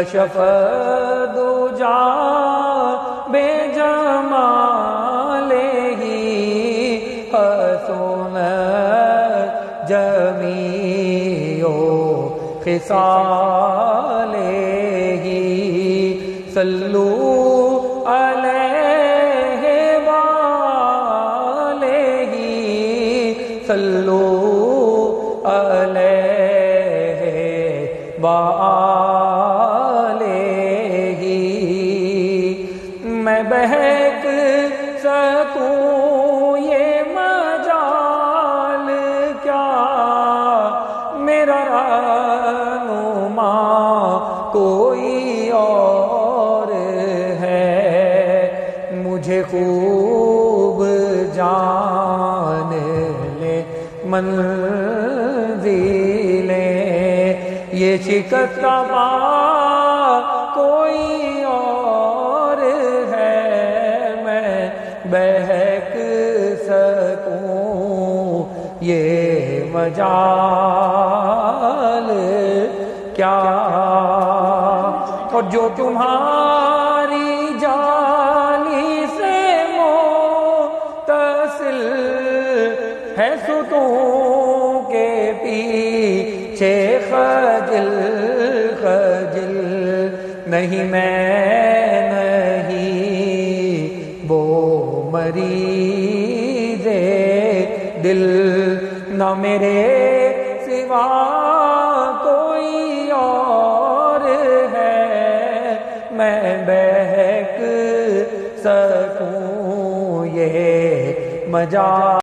کشف دجا بے جمالہ حسن جمیع خصالہ صلو علیہ وآلہ صلو علیہ وآلہ میں بہک سکوں یہ مجال کیا میرا رہنما کوئی اور ہے مجھے خوب جان لے منزلیں یہ شکستہ پا کوئی اور ہے میں بہک سکوں یہ مجال کیا اور جو تمہاری جالی سے متصل ہے ستون کے پیچھے خجل خجل نہیں میں نہیں وہ مریض دل نہ میرے سوا کوئی اور ہے میں بہک سکوں یہ مجال